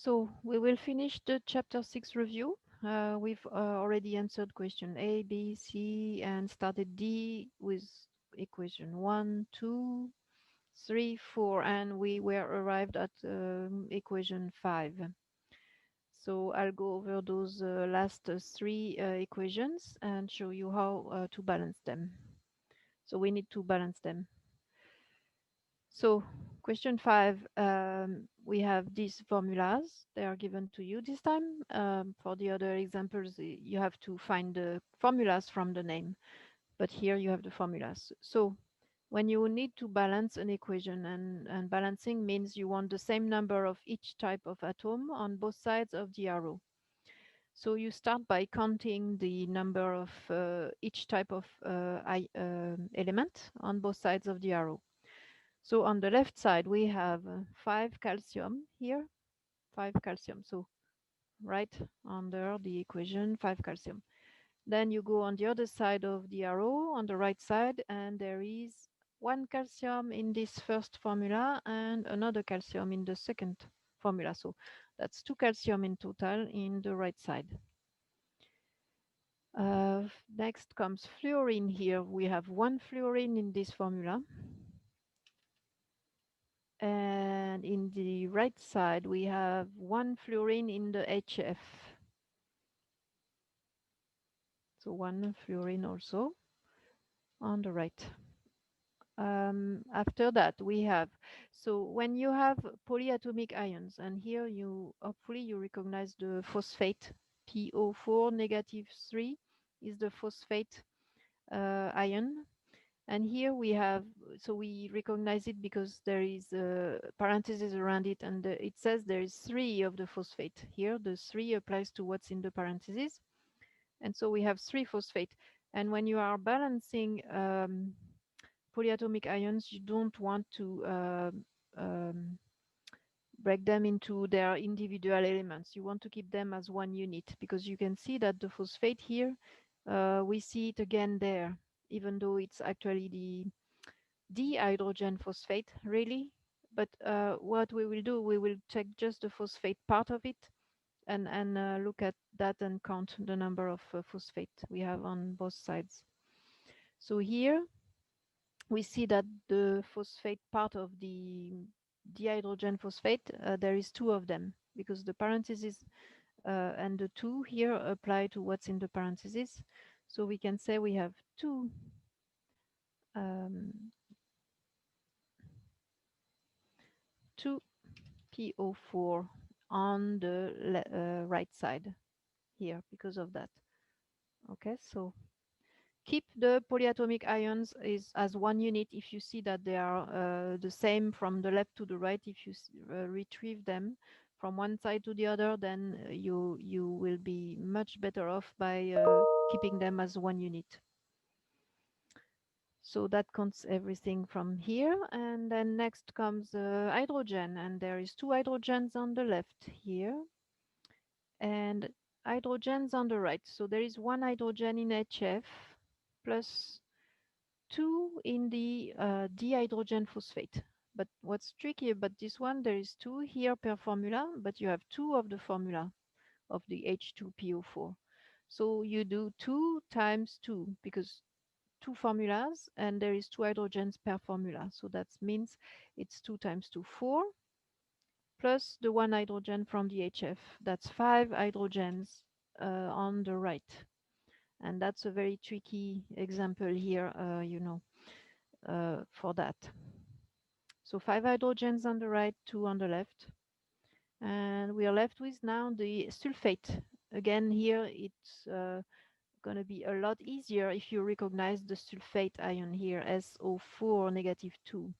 So we will finish the chapter 6 review. We've already answered question A, B, C, and started D with equation 1, 2, 3, 4, and we were arrived at equation 5. So I'll go over those last three equations and show you how to balance them. So we need to balance them. So question 5, we have these formulas. They are given to you this time. For the other examples, you have to find the formulas from the name. But here you have the formulas. So when you need to balance an equation, and balancing means you want the same number of each type of atom on both sides of the arrow. So you start by counting the number of each type of element on both sides of the arrow. So on the left side, we have 5 calcium here, 5 calcium. So right under the equation, 5 calcium. Then you go on the other side of the arrow, on the right side, and there is 1 calcium in this first formula and another calcium in the second formula. So that's 2 calcium in total in the right side. Next comes fluorine here. We have 1 fluorine in this formula. And in the right side, we have 1 fluorine in the HF. So 1 fluorine also on the right. After that, we have, so when you have polyatomic ions, and here you hopefully you recognize the phosphate, PO4 negative 3 is the phosphate ion. And here we have, so we recognize it because there is a parenthesis around it, and it says there is 3 of the phosphate. Here the 3 applies to what's in the parenthesis. And so we have 3 phosphate. And when you are balancing polyatomic ions, you don't want to break them into their individual elements. You want to keep them as one unit, because you can see that the phosphate here, we see it again there, even though it's actually the dihydrogen phosphate, really. But what we will do, we will check just the phosphate part of it, and look at that and count the number of phosphate we have on both sides. So here we see that the phosphate part of the dihydrogen phosphate, there is 2 of them, because the parentheses and the 2 here apply to what's in the parentheses. So we can say we have 2 PO4 on the right side here because of that. Okay, so keep the polyatomic ions as one unit. If you see that they are the same from the left to the right, if you retrieve them from one side to the other, then you will be much better off by keeping them as one unit. So that counts everything from here. And then next comes hydrogen, and there is 2 hydrogens on the left here and hydrogens on the right. So there is 1 hydrogen in HF plus 2 in the dihydrogen phosphate. But what's tricky about this one, there is 2 here per formula, but you have 2 of the formula of the H2PO4. So you do 2 times 2, because 2 formulas and there is 2 hydrogens per formula. So that means it's 2 times 2, 4, plus the 1 hydrogen from the HF. That's 5 hydrogens on the right. And that's a very tricky example here, for that. So 5 hydrogens on the right, 2 on the left. And we are left with now the sulfate. Again, here it's going to be a lot easier if you recognize the sulfate ion here, SO4 negative 2.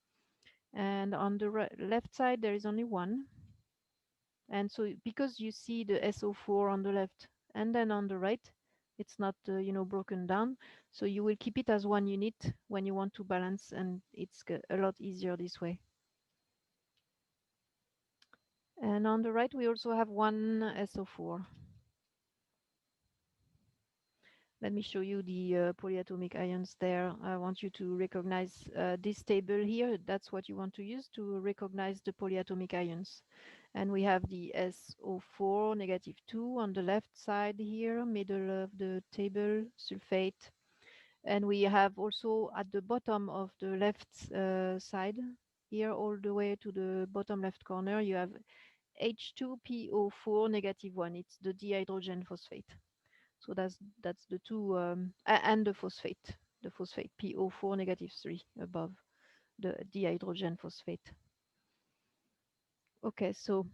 And on the left side, there is only 1. And so because you see the SO4 on the left and then on the right, it's not broken down. So you will keep it as one unit when you want to balance, and it's a lot easier this way. And on the right, we also have 1 SO4. Let me show you the polyatomic ions there. I want you to recognize this table here. That's what you want to use to recognize the polyatomic ions. And we have the SO4 negative 2 on the left side here, middle of the table, sulfate. And we have also at the bottom of the left side here, all the way to the bottom left corner, you have H2PO4 negative 1. It's the dihydrogen phosphate. So that's the two and the phosphate PO4 negative 3 above the dihydrogen phosphate. Okay, so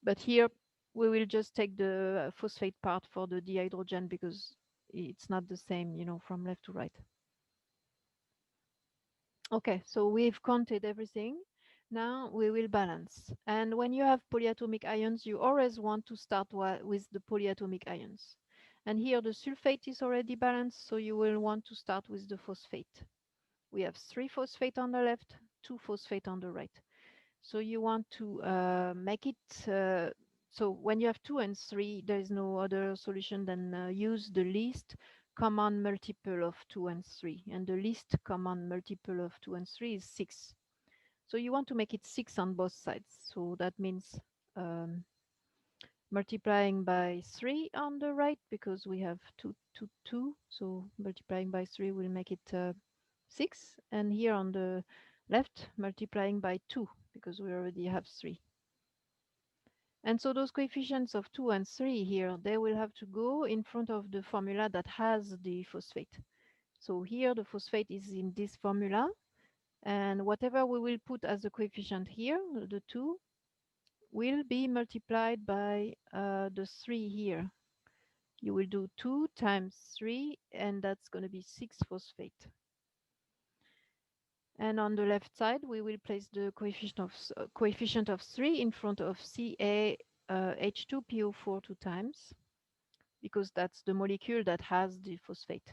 but here we will just take the phosphate part for the dihydrogen because it's not the same, from left to right. Okay, so we've counted everything. Now we will balance. And when you have polyatomic ions, you always want to start with the polyatomic ions. And here the sulfate is already balanced, so you will want to start with the phosphate. We have 3 phosphate on the left, 2 phosphate on the right. So you want to make it, so when you have 2 and 3, there is no other solution than use the least common multiple of 2 and 3. And the least common multiple of 2 and 3 is 6. So you want to make it 6 on both sides. So that means um, multiplying by 3 on the right because we have 2, 2, 2. So multiplying by 3 will make it 6. And here on the left, multiplying by 2 because we already have 3. And so those coefficients of 2 and 3 here, they will have to go in front of the formula that has the phosphate. So here the phosphate is in this formula. And whatever we will put as a coefficient here, the 2, will be multiplied by the 3 here. You will do 2 times 3, and that's going to be 6 phosphate. And on the left side, we will place the coefficient of 3 in front of CaH2PO4 2 times, because that's the molecule that has the phosphate.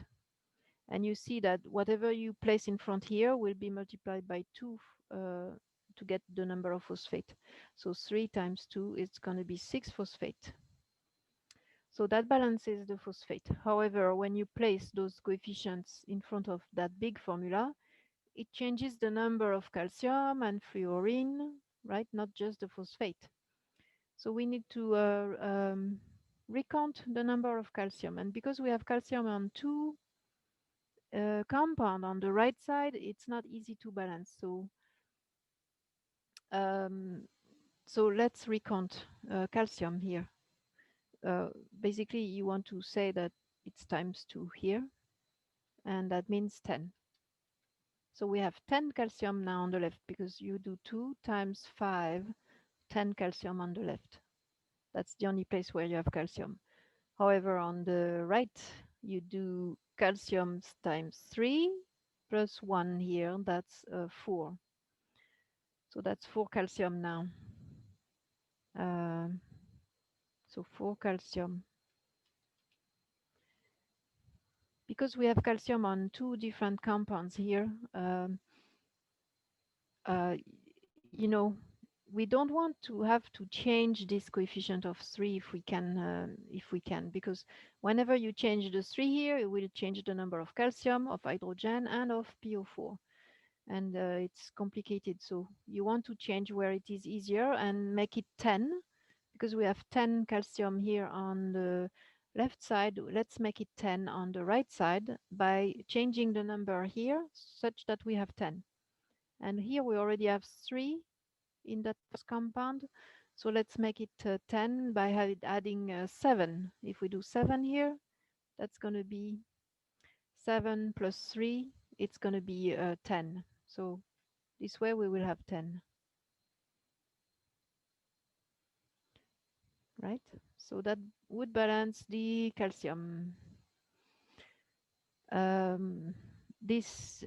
And you see that whatever you place in front here will be multiplied by 2 to get the number of phosphate. So 3 times 2 is going to be 6 phosphate. So that balances the phosphate. However, when you place those coefficients in front of that big formula, it changes the number of calcium and fluorine, right? Not just the phosphate. So we need to recount the number of calcium. And because we have calcium on 2 compound on the right side, it's not easy to balance. Um, so let's recount calcium here. Basically, you want to say that it's times 2 here, and that means 10. So we have 10 calcium now on the left because you do 2 times 5, 10 calcium on the left. That's the only place where you have calcium. However, on the right, you do calcium times 3 plus 1 here, that's 4. So that's 4 calcium now. So 4 calcium. Because we have calcium on 2 different compounds here, uh, you know, we don't want to have to change this coefficient of 3 if we can, because whenever you change the 3 here, it will change the number of calcium, of hydrogen, and of PO4. And it's complicated. So you want to change where it is easier and make it 10, because we have 10 calcium here on the left side. Let's make it 10 on the right side by changing the number here such that we have 10. And here we already have 3 in that first compound. So let's make it 10 by adding 7. If we do 7 here, that's going to be 7 plus 3. It's going to be 10. So this way we will have 10. Right? So that would balance the calcium. These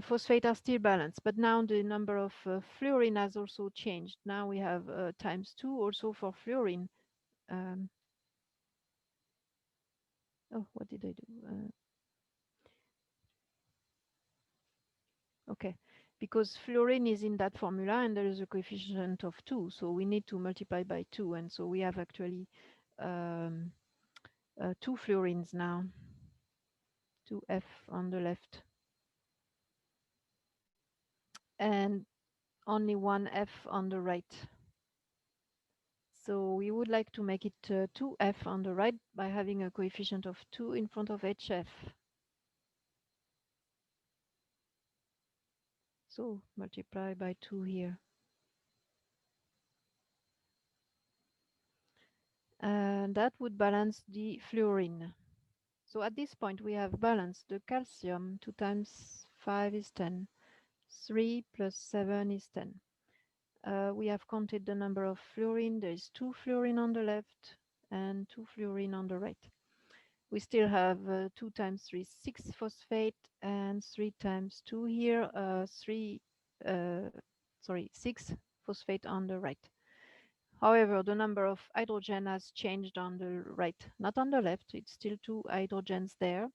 phosphate are still balanced, but now the number of fluorine has also changed. Now we have times 2 also for fluorine. Oh, what did I do? Okay, because fluorine is in that formula and there is a coefficient of 2, so we need to multiply by 2, and so we have actually 2 fluorines now. 2F on the left, and only one F on the right. So we would like to make it 2F on the right by having a coefficient of 2 in front of HF. So multiply by 2 here. And that would balance the fluorine. So at this point we have balanced the calcium. 2 times 5 is 10. 3 plus 7 is 10. We have counted the number of fluorine. There is 2 fluorine on the left and 2 fluorine on the right. We still have 2 times 3, 6 phosphate, and 3 times 2 here, 6 phosphate on the right. However, the number of hydrogen has changed on the right, not on the left. It's still 2 hydrogens there.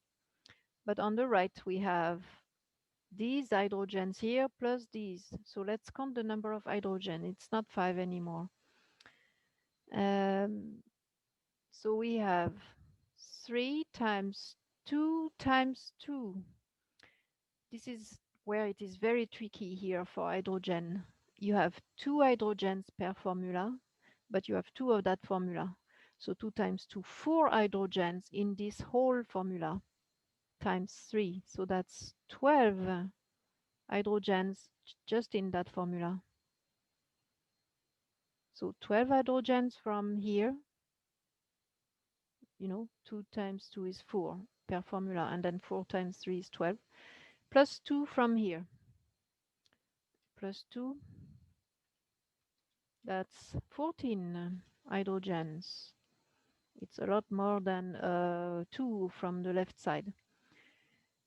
But on the right, we have these hydrogens here plus these. So let's count the number of hydrogen. It's not 5 anymore. So we have 3 times 2 times 2. This is where it is very tricky here for hydrogen. You have 2 hydrogens per formula, but you have 2 of that formula. So 2 times 2, 4 hydrogens in this whole formula times 3. So that's 12 hydrogens just in that formula. So 12 hydrogens from here, 2 times 2 is 4 per formula, and then 4 times 3 is 12, plus 2 from here, plus 2, that's 14 hydrogens. It's a lot more than 2 from the left side.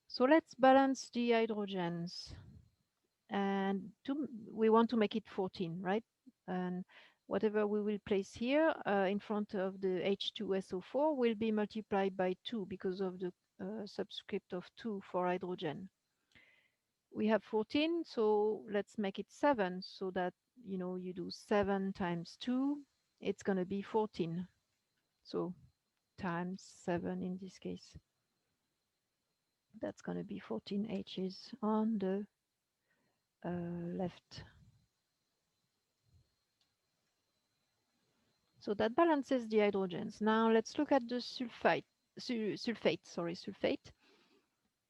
So let's balance the hydrogens. And we want to make it 14, right? And whatever we will place here in front of the H2SO4 will be multiplied by 2 because of the subscript of 2 for hydrogen. We have 14, so let's make it 7 so that, you do 7 times 2, it's going to be 14. So times 7 in this case. That's going to be 14 H's on the left. So that balances the hydrogens. Now let's look at the sulfate.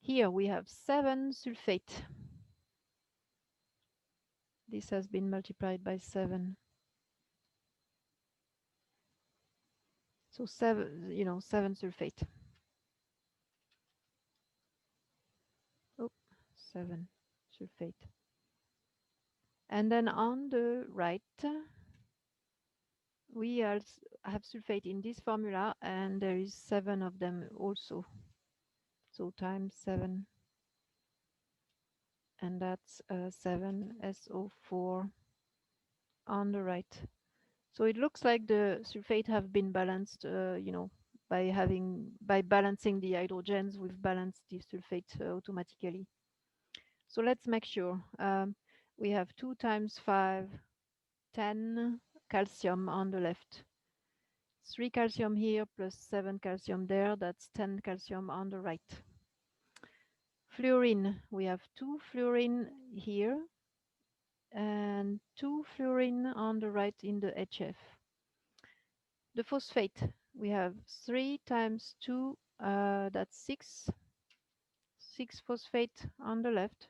Here we have 7 sulfate. This has been multiplied by 7. So 7 sulfate. Oh, 7 sulfate. And then on the right, we have sulfate in this formula, and there is 7 of them also. So times 7. And that's 7SO4 on the right. So it looks like the sulfate have been balanced, by balancing the hydrogens, we've balanced the sulfate automatically. So let's make sure. We have 2 times 5, 10 calcium on the left. 3 calcium here plus 7 calcium there, that's 10 calcium on the right. Fluorine, we have 2 fluorine here and 2 fluorine on the right in the HF. The phosphate, we have 3 times 2, that's 6. 6 phosphate on the left.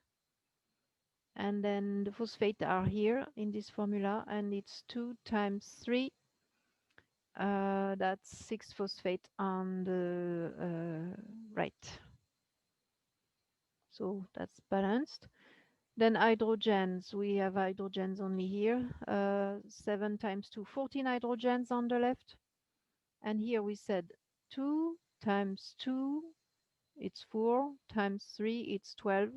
And then the phosphate are here in this formula, and it's 2 times 3. That's 6 phosphate on the right. So that's balanced. Then hydrogens, we have hydrogens only here. 7 times 2, 14 hydrogens on the left. And here we said 2 times 2, it's 4, times 3, it's 12.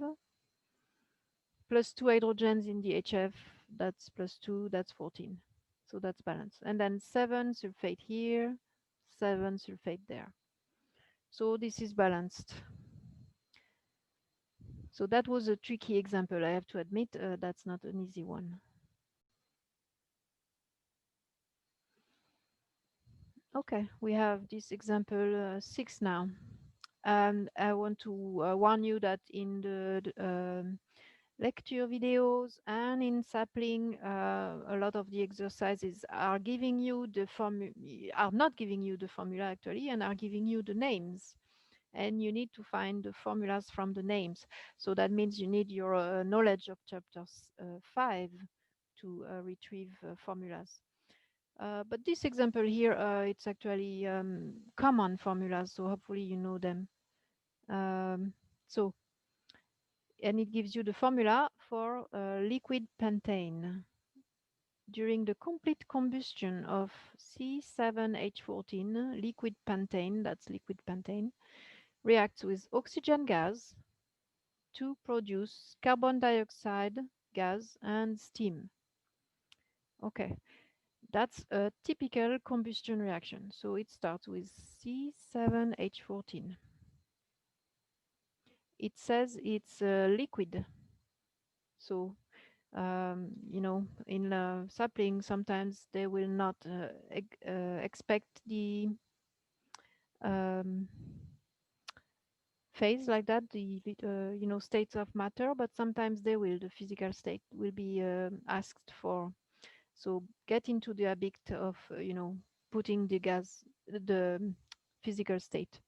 Plus 2 hydrogens in the HF, that's plus 2, that's 14. So that's balanced. And then 7 sulfate here, 7 sulfate there. So this is balanced. So that was a tricky example, I have to admit. That's not an easy one. Okay, we have this example 6 now. And I want to warn you that in the lecture videos and in sapling, a lot of the exercises are giving you the are not giving you the formula actually, and are giving you the names. And you need to find the formulas from the names. So that means you need your knowledge of chapters 5 to retrieve formulas. But this example here, it's actually common formulas, so hopefully you know them. Um, so, and it gives you the formula for liquid pentane. During the complete combustion of C7H14, liquid pentane, that's liquid pentane, reacts with oxygen gas to produce carbon dioxide gas and steam. Okay, that's a typical combustion reaction. So it starts with C7H14. It says it's a liquid. So, in sapling, sometimes they will not expect the um, phase like that, the states of matter, but sometimes they will. The physical state will be asked for. So get into the habit of, putting the physical state.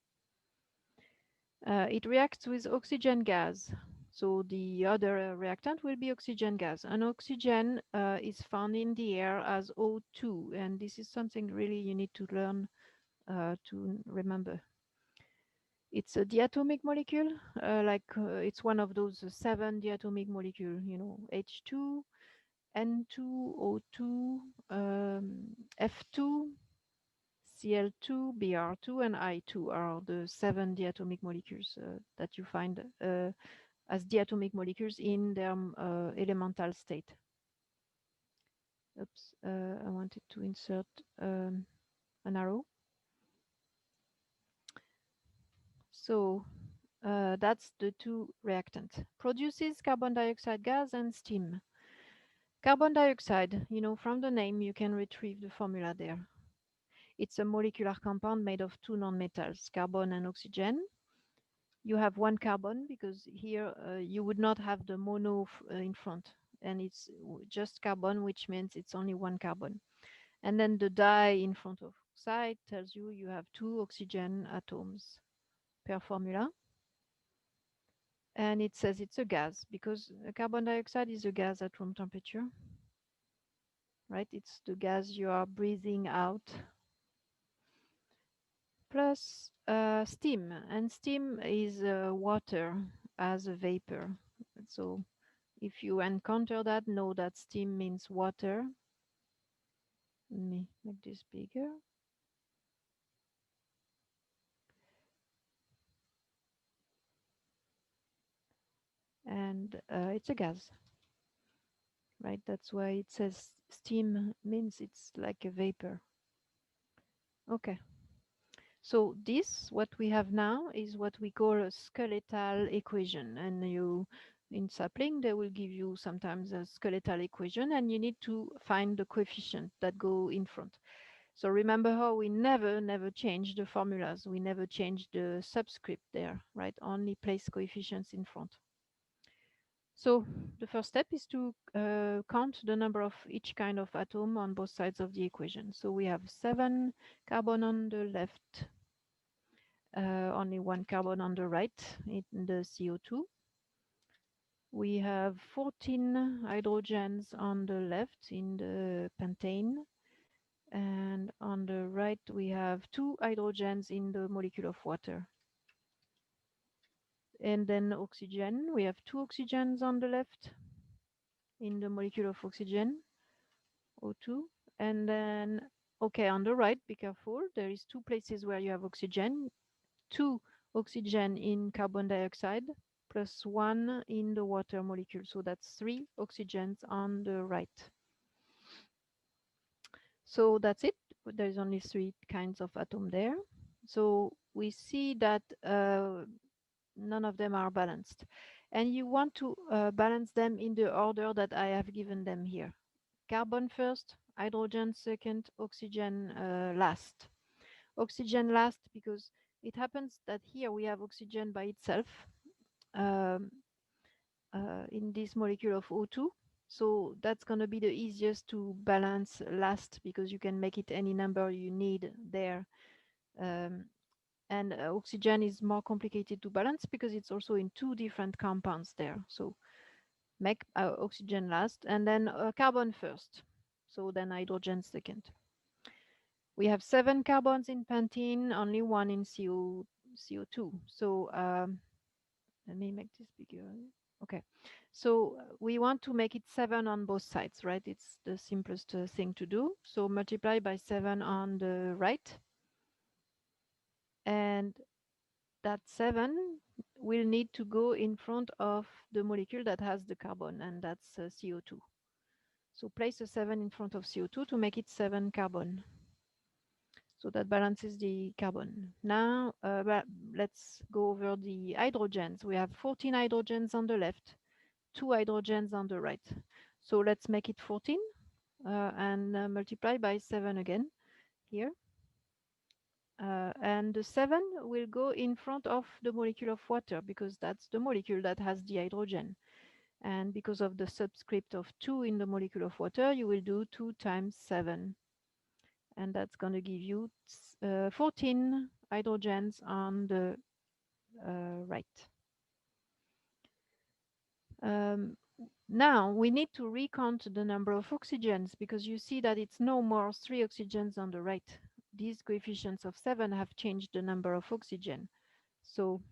It reacts with oxygen gas. So the other reactant will be oxygen gas. And oxygen is found in the air as O2. And this is something really you need to learn to remember. It's a diatomic molecule, it's one of those 7 diatomic molecule, H2, N2, O2, F2, Cl2, Br2, and I2 are the 7 diatomic molecules that you find as diatomic molecules in their elemental state. Oops, I wanted to insert an arrow. So that's the two reactants. Produces carbon dioxide gas and steam. Carbon dioxide, from the name you can retrieve the formula there. It's a molecular compound made of two nonmetals, carbon and oxygen. You have one carbon because here you would not have the mono in front, and it's just carbon, which means it's only one carbon. And then the di in front of oxide tells you you have two oxygen atoms per formula. And it says it's a gas because carbon dioxide is a gas at room temperature, right? It's the gas you are breathing out, plus steam. And steam is water as a vapor. So if you encounter that, know that steam means water. Let me make this bigger. And it's a gas, right? That's why it says steam means it's like a vapor. Okay. So this, what we have now, is what we call a skeletal equation. And in sapling, they will give you sometimes a skeletal equation, and you need to find the coefficient that go in front. So remember how we never change the formulas. We never change the subscript there, right? Only place coefficients in front. So the first step is to count the number of each kind of atom on both sides of the equation. So we have 7 carbon on the left, only one carbon on the right in the CO2. We have 14 hydrogens on the left in the pentane. And on the right, we have 2 hydrogens in the molecule of water. And then oxygen, we have 2 oxygens on the left in the molecule of oxygen, O2. And then, okay, on the right, be careful, there is 2 places where you have oxygen, 2 oxygen in carbon dioxide, plus 1 in the water molecule. So that's 3 oxygens on the right. So that's it. There's only 3 kinds of atom there. So we see that none of them are balanced. And you want to balance them in the order that I have given them here. Carbon first, hydrogen second, oxygen last. Oxygen last because it happens that here we have oxygen by itself um, in this molecule of O2. So that's going to be the easiest to balance last because you can make it any number you need there. Um, and oxygen is more complicated to balance because it's also in two different compounds there. So make oxygen last and then carbon first. So then hydrogen second. We have 7 carbons in pentene, only 1 in CO2. So let me make this bigger. Okay. So we want to make it 7 on both sides, right? It's the simplest thing to do. So multiply by 7 on the right. And that 7 will need to go in front of the molecule that has the carbon, and that's CO2. So place a 7 in front of CO2 to make it 7 carbon. So that balances the carbon. Now, let's go over the hydrogens. We have 14 hydrogens on the left, 2 hydrogens on the right. So let's make it 14 and multiply by 7 again here. And the 7 will go in front of the molecule of water because that's the molecule that has the hydrogen. And because of the subscript of 2 in the molecule of water, you will do 2 times 7. And that's going to give you 14 hydrogens on the right. Now we need to recount the number of oxygens because you see that it's no more 3 oxygens on the right. These coefficients of 7 have changed the number of oxygen. So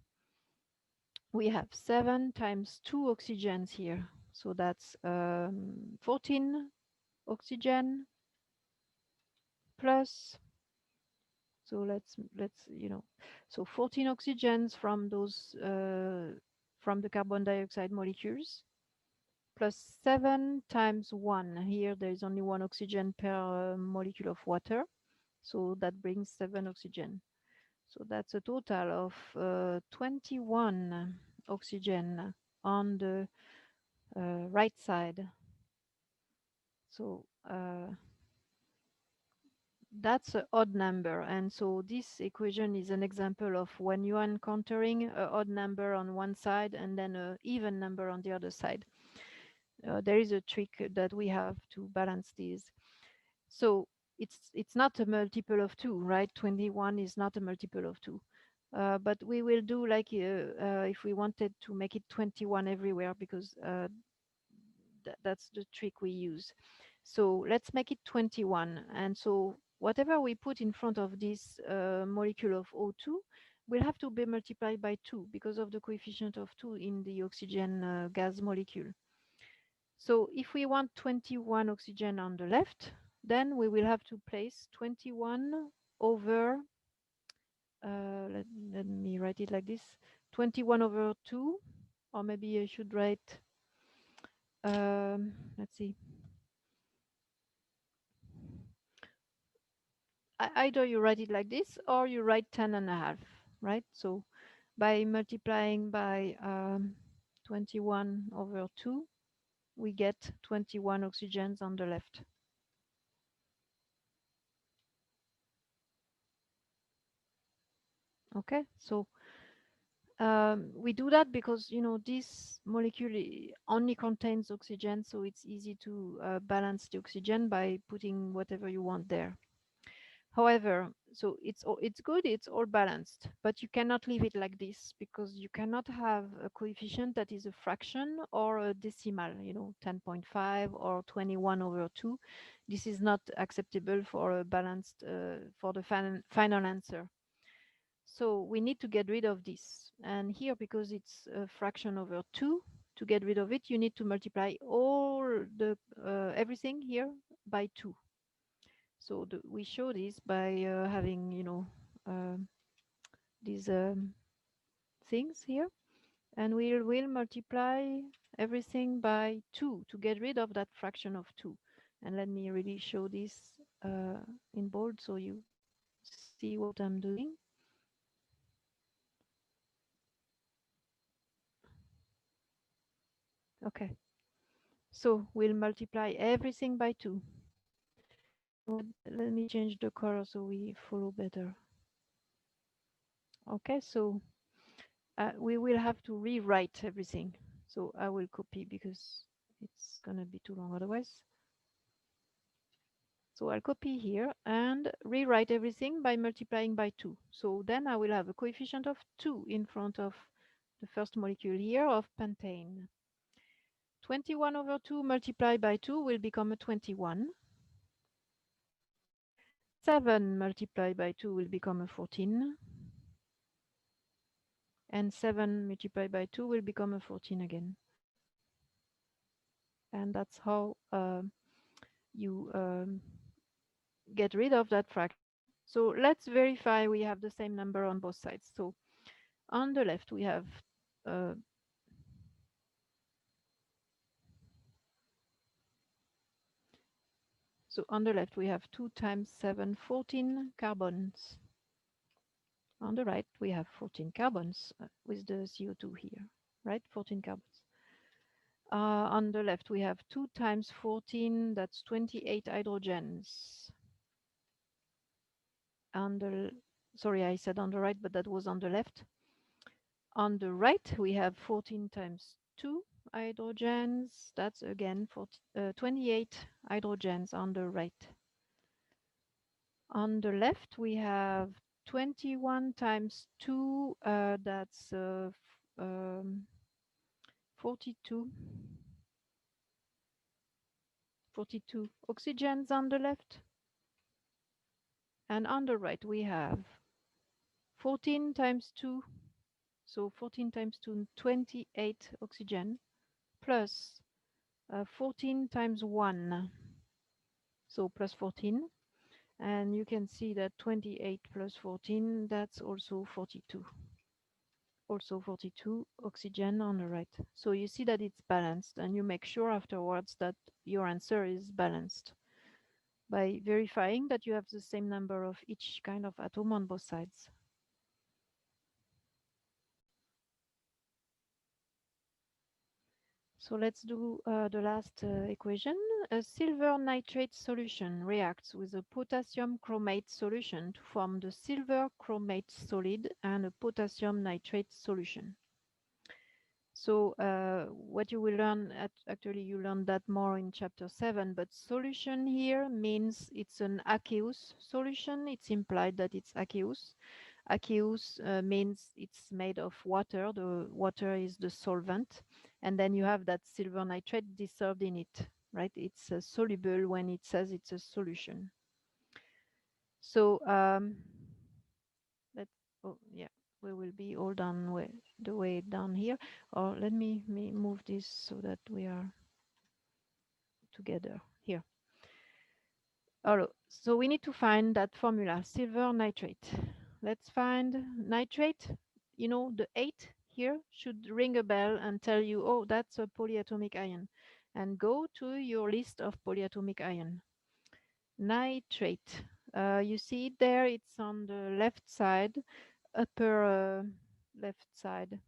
we have 7 times 2 oxygens here. So that's 14 oxygen plus, so let's so 14 oxygens from those from the carbon dioxide molecules plus 7 times 1. Here there is only 1 oxygen per molecule of water, so that brings 7 oxygen. So that's a total of 21 oxygen on the right side. So that's an odd number, and so this equation is an example of when you are encountering an odd number on one side and then an even number on the other side. There is a trick that we have to balance these. So it's not a multiple of 2, right? 21 is not a multiple of 2. But we will do like if we wanted to make it 21 everywhere because that's the trick we use. So let's make it 21. And so whatever we put in front of this molecule of O2 will have to be multiplied by 2 because of the coefficient of 2 in the oxygen gas molecule. So if we want 21 oxygen on the left, then we will have to place 21 over, let me write it like this, 21 over 2, or maybe I should write, let's see, either you write it like this or you write 10 and a half, right? So by multiplying by 21 over 2, we get 21 oxygens on the left. Okay, so we do that because, this molecule only contains oxygen, so it's easy to balance the oxygen by putting whatever you want there. However, so it's good, it's all balanced, but you cannot leave it like this because you cannot have a coefficient that is a fraction or a decimal, 10.5 or 21 over 2. This is not acceptable for a balanced, for the final answer. So we need to get rid of this. And here, because it's a fraction over 2, to get rid of it, you need to multiply all the everything here by 2. So we show this by having, these things here. And we will multiply everything by 2 to get rid of that fraction of 2. And let me really show this in bold so you see what I'm doing. Okay. So we'll multiply everything by 2. Let me change the color so we follow better. Okay, so we will have to rewrite everything. So I will copy because it's gonna be too long otherwise. So I'll copy here and rewrite everything by multiplying by 2. So then I will have a coefficient of 2 in front of the first molecule here of pentane. 21 over 2 multiplied by 2 will become a 21. 7 multiplied by 2 will become a 14. And 7 multiplied by 2 will become a 14 again. And that's how you get rid of that fraction. So let's verify we have the same number on both sides. So on the left we have uh, so on the left we have 2 times 7, 14 carbons. On the right we have 14 carbons with the CO2 here, right? 14 carbons. On the left we have 2 times 14, that's 28 hydrogens. On the, sorry, I said on the right, but that was on the left. On the right, we have 14 times 2 hydrogens. That's again 28 hydrogens on the right. On the left, we have 21 times 2, that's 42. 42 oxygens on the left. And on the right, we have 14 times 2, so 14 times 2, 28 oxygen, plus 14 times 1, so plus 14. And you can see that 28 plus 14, that's also 42. Also 42 oxygen on the right. So you see that it's balanced, and you make sure afterwards that your answer is balanced by verifying that you have the same number of each kind of atom on both sides. So let's do the last equation. A silver nitrate solution reacts with a potassium chromate solution to form the silver chromate solid and a potassium nitrate solution. So what you will learn, actually you learn that more in chapter 7, but solution here means it's an aqueous solution. It's implied that it's aqueous. Aqueous means it's made of water. The water is the solvent. And then you have that silver nitrate dissolved in it, right? It's soluble when it says it's a solution. So let's, oh yeah, we will be all done the way down here. Or let me move this so that we are together here. So we need to find that formula, silver nitrate. Let's find nitrate. You know, the 8 here should ring a bell and tell you, oh, that's a polyatomic ion. And go to your list of polyatomic ion. Nitrate. You see it there, it's on the left side, upper left side.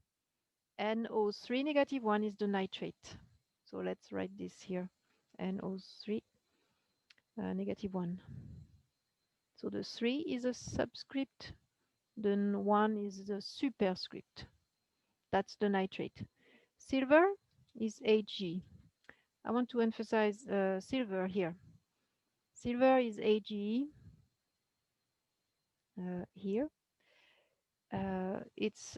NO3 negative 1 is the nitrate. So let's write this here. NO3 negative 1. So the 3 is a subscript, then 1 is the superscript. That's the nitrate. Silver is Ag. I want to emphasize silver here. Silver is Ag here. It's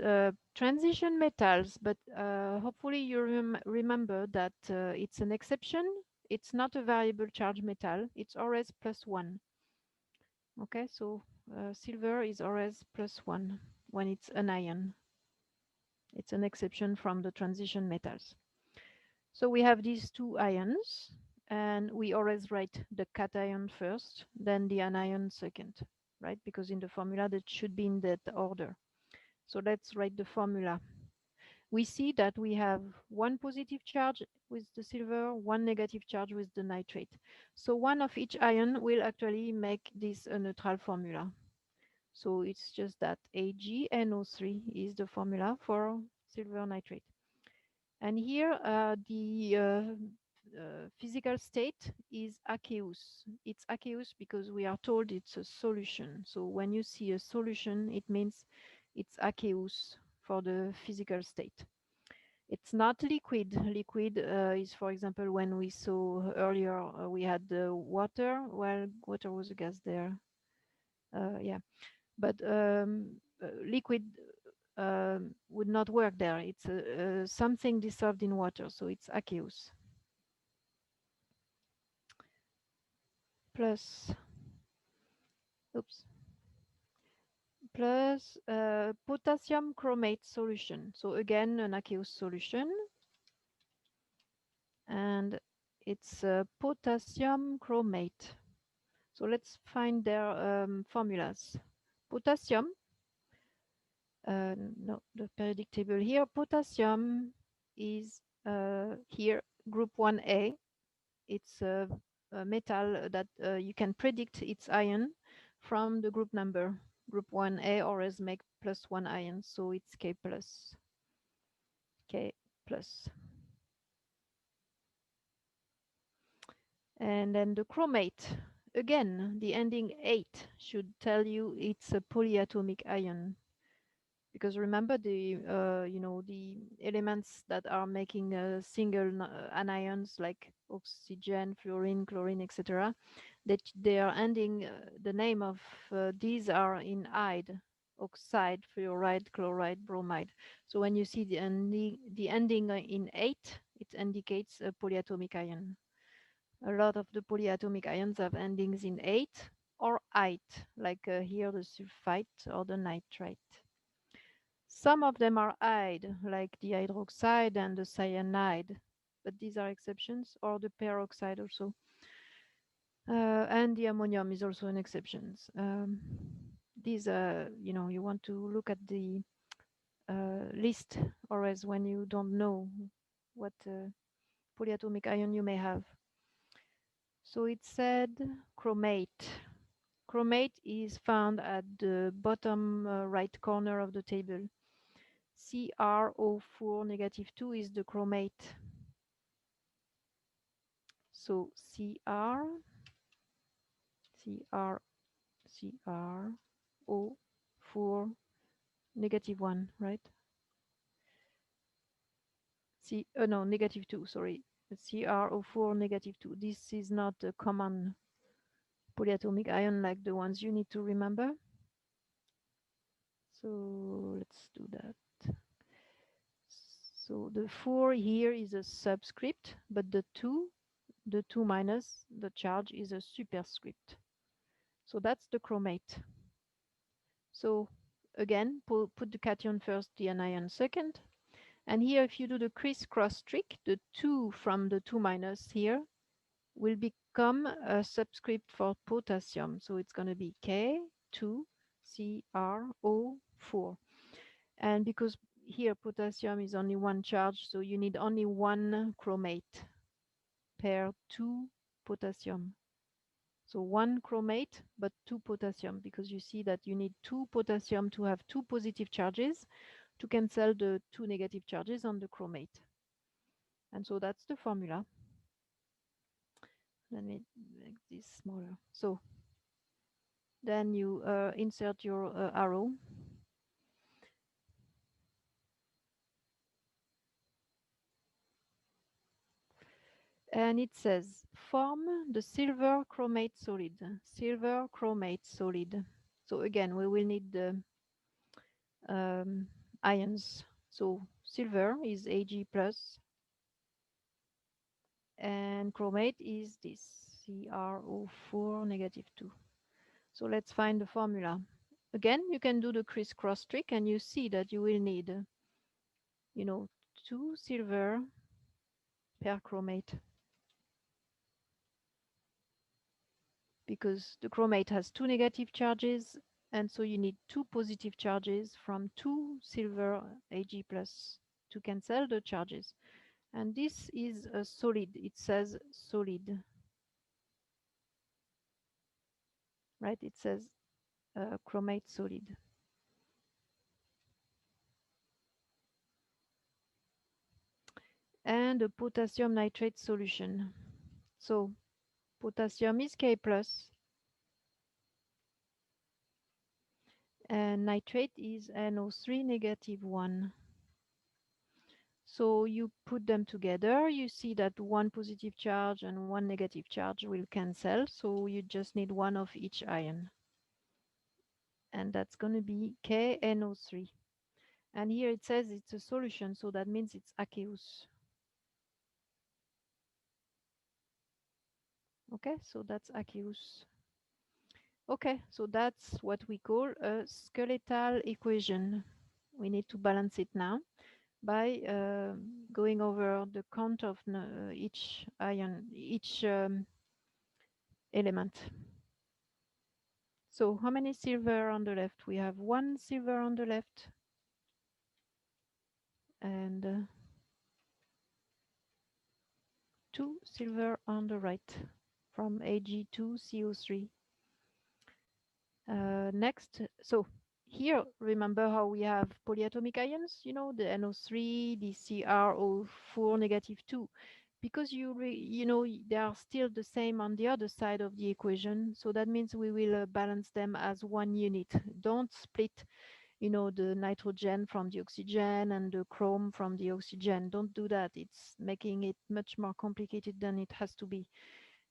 transition metals, but hopefully you remember that it's an exception. It's not a variable charge metal. It's always +1. Okay, so silver is always +1 when it's an ion. It's an exception from the transition metals. So we have these two ions, and we always write the cation first, then the anion second, right? Because in the formula that should be in that order. So let's write the formula. We see that we have one positive charge with the silver, one negative charge with the nitrate. So one of each ion will actually make this a neutral formula. So it's just that AgNO3 is the formula for silver nitrate. And here the physical state is aqueous. It's aqueous because we are told it's a solution. So when you see a solution, it means It's aqueous for the physical state. It's not liquid. Liquid is, for example, when we saw earlier, we had the water. Well, water was a gas there. Yeah, but liquid would not work there. It's something dissolved in water, so it's aqueous. Plus, oops, plus potassium chromate solution. So again, an aqueous solution, and it's potassium chromate. So let's find their formulas. Potassium, no, the periodic table here. Potassium is here group 1A. It's a metal that you can predict its ion from the group number. Group 1A always make plus 1 ion, so it's K plus. K plus. And then the chromate. Again, the ending 8 should tell you it's a polyatomic ion. Because remember the the elements that are making single anions like oxygen, fluorine, chlorine, etc. That they are ending the name of these are in ide, oxide, fluoride, chloride, bromide. So when you see the ending in 8, it indicates a polyatomic ion. A lot of the polyatomic ions have endings in 8 or ite, like here the sulfite or the nitrate. Some of them are ide, like the hydroxide and the cyanide, but these are exceptions, or the peroxide also. And the ammonium is also an exception. These, you want to look at the list, or as when you don't know what polyatomic ion you may have. So it said chromate. Chromate is found at the bottom right corner of the table. CrO4 negative 2 is the chromate. So CrO4 negative 1, right? No, negative 2, sorry. CrO4 negative 2. This is not a common polyatomic ion like the ones you need to remember. So let's do that. So the 4 here is a subscript, but the 2 minus the charge is a superscript. So that's the chromate. So again, put the cation first, the anion second. And here, if you do the crisscross trick, the 2 from the 2 minus here will become a subscript for potassium. So it's going to be K2CrO4. And because here potassium is only one charge, so you need only one chromate per 2 potassium. So one chromate, but 2 potassium, because you see that you need 2 potassium to have 2 positive charges to cancel the 2 negative charges on the chromate. And so that's the formula. Let me make this smaller. So then you insert your arrow. And it says, form the silver chromate solid. Silver chromate solid. So again, we will need the ions. So silver is Ag plus, and chromate is this CrO4 negative 2. So let's find the formula. Again, you can do the crisscross trick and you see that you will need, 2 silver per chromate, because the chromate has 2 negative charges, and so you need 2 positive charges from 2 silver Ag plus to cancel the charges. And this is a solid. It says solid, right? It says chromate solid. And a potassium nitrate solution. So potassium is K plus, and nitrate is NO3 negative 1. So you put them together, you see that one positive charge and one negative charge will cancel, so you just need one of each ion. And that's going to be KNO3. And here it says it's a solution, so that means it's aqueous. Okay, so that's aqueous. Okay, so that's what we call a skeletal equation. We need to balance it now by going over the count of each ion, each element. So how many silver on the left? We have one silver on the left and two silver on the right from Ag2CO3. Next, so here, remember how we have polyatomic ions, you know, the NO3, the CrO4 negative 2. Because you know, they are still the same on the other side of the equation. So that means we will balance them as one unit. Don't split, you know, the nitrogen from the oxygen and the chrome from the oxygen. Don't do that. It's making it much more complicated than it has to be.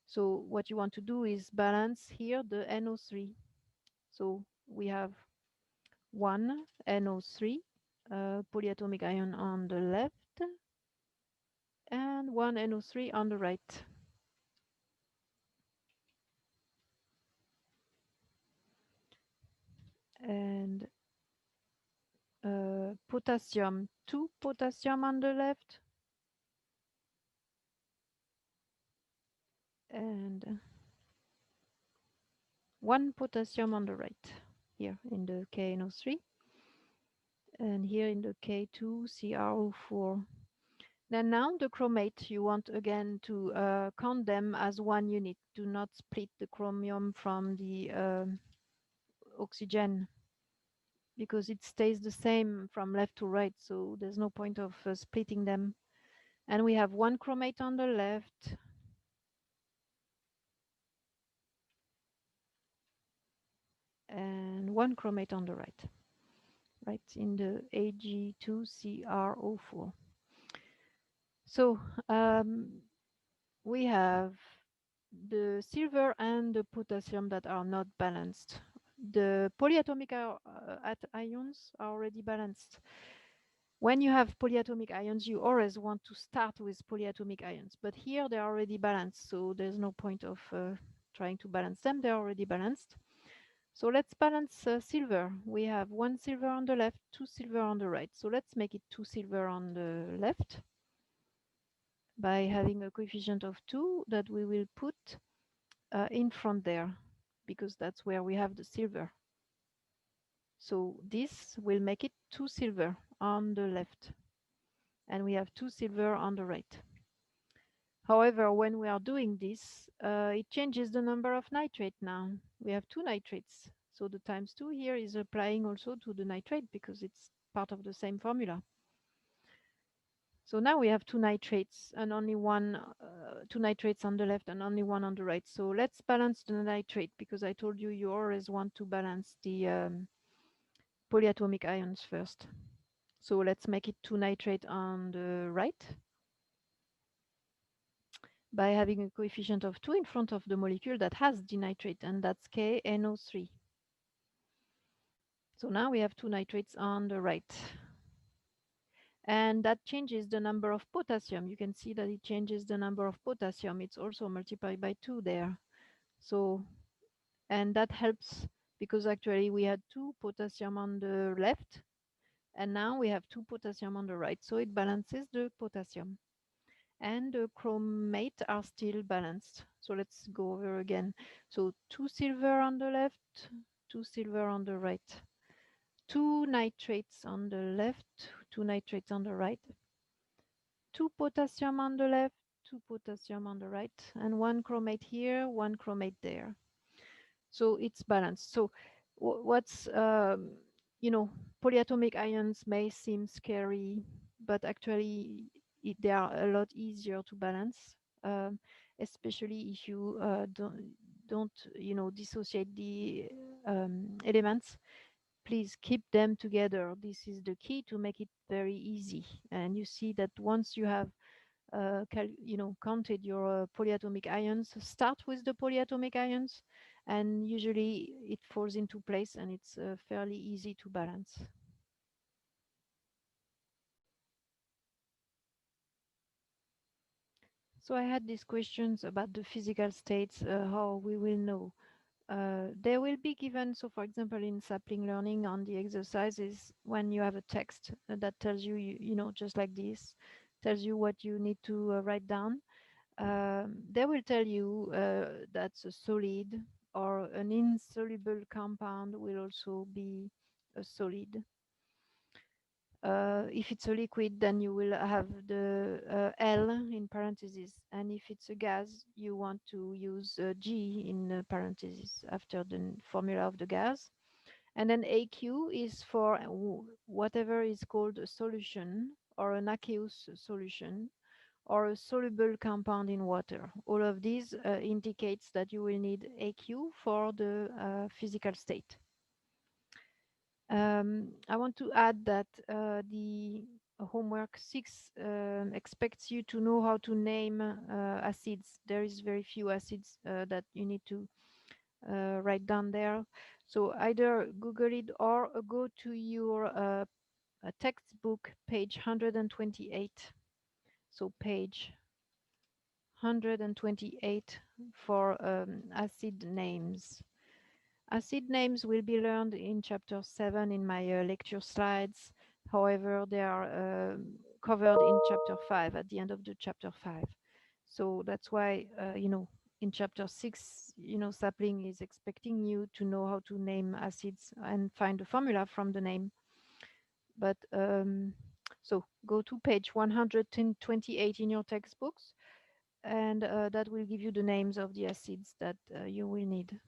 So what you want to do is balance here the NO3. So we have one NO3 polyatomic ion on the left and one NO3 on the right. And potassium, two potassium on the left and one potassium on the right, here in the KNO3 and here in the K2CrO4. Then now the chromate, you want again to count them as one unit. Do not split the chromium from the oxygen because it stays the same from left to right, so there's no point of splitting them. And we have one chromate on the left and one chromate on the right, right in the Ag2CrO4. So we have the silver and the potassium that are not balanced. The polyatomic ions are already balanced. When you have polyatomic ions, you always want to start with polyatomic ions, but here they're already balanced, so there's no point of trying to balance them. They're already balanced. So let's balance silver. We have one silver on the left, two silver on the right. So let's make it two silver on the left by having a coefficient of 2 that we will put in front there, because that's where we have the silver. So this will make it 2 silver on the left, and we have 2 silver on the right. However, when we are doing this, it changes the number of nitrate now. We have 2 nitrates. So the times 2 here is applying also to the nitrate because it's part of the same formula. So now we have 2 nitrates and only one, 2 nitrates on the left and only one on the right. So let's balance the nitrate because I told you you always want to balance the polyatomic ions first. So let's make it 2 nitrate on the right by having a coefficient of 2 in front of the molecule that has the nitrate, and that's KNO3. So now we have 2 nitrates on the right. And that changes the number of potassium. You can see that it changes the number of potassium. It's also multiplied by 2 there. So, and that helps because actually we had 2 potassium on the left, and now we have 2 potassium on the right. So it balances the potassium. And the chromate are still balanced. So let's go over again. So 2 silver on the left, 2 silver on the right. 2 nitrates on the left, 2 nitrates on the right. 2 potassium on the left, 2 potassium on the right, and 1 chromate here, 1 chromate there. So it's balanced. So what's, you know, polyatomic ions may seem scary, but actually they are a lot easier to balance, especially if you don't, you know, dissociate the elements. please keep them together. This is the key to make it very easy. And you see that once you have counted your polyatomic ions, start with the polyatomic ions, and usually it falls into place and it's fairly easy to balance. So I had these questions about the physical states, how we will know. They will be given, so for example, in sapling learning on the exercises, when you have a text that tells you, just like this, tells you what you need to write down. They will tell you that's a solid, or an insoluble compound will also be a solid. If it's a liquid, then you will have the L in parentheses, and if it's a gas, you want to use G in parentheses after the formula of the gas. And then AQ is for whatever is called a solution, or an aqueous solution, or a soluble compound in water. All of these indicates that you will need AQ for the physical state. I want to add that the homework 6 expects you to know how to name acids. There is very few acids that you need to write down there. So either Google it or go to your textbook, page 128. So page 128 for acid names. Acid names will be learned in chapter 7 in my lecture slides. However, they are covered in chapter 5, at the end of the chapter 5. So that's why, in chapter 6, sapling is expecting you to know how to name acids and find the formula from the name. But so go to page 128 in your textbooks, and that will give you the names of the acids that you will need.